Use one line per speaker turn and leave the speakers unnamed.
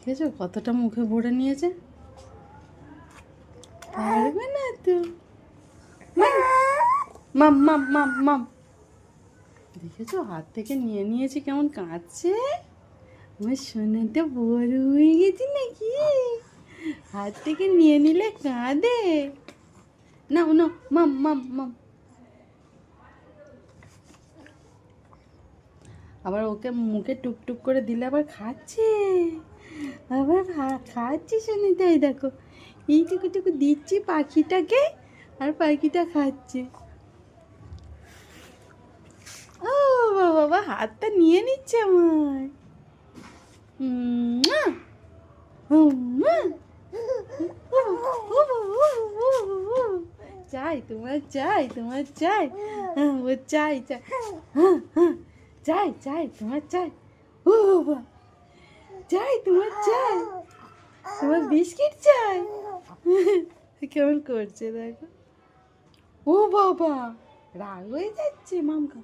দেখেছো কতটা মুখে ভরে নিয়েছে। পারবে না তো। মাম মাম মাম মাম। দেখেছো হাত থেকে নিয়ে নিয়েছি কেমন কাঁদছে। আমার সোনাটা বড় হয়ে গেছে নাকি? হাত থেকে নিয়ে নিলে কাঁদে। নাও নাও মাম মাম মাম। আবার ওকে মুখে টুকটুক করে দিলে আবার খাচ্ছে। আবার খাচ্ছি সোনাটা, এই দেখো এইটুকু টুকু দিচ্ছি পাখিটাকে আর পাখিটা খাচ্ছে। ও বাবা হাতটা নিয়ে নিচ্ছে আমার। চাই তোমার চাই তোমার চাই। ও চাই চাই চাই চাই তোমার চাই। ও বাবা চাই তোমার চাই। তোমার বিস্কিট চাই। কেমন করছে দেখো। ও বাবা রাগ হয়ে যাচ্ছে মামকা।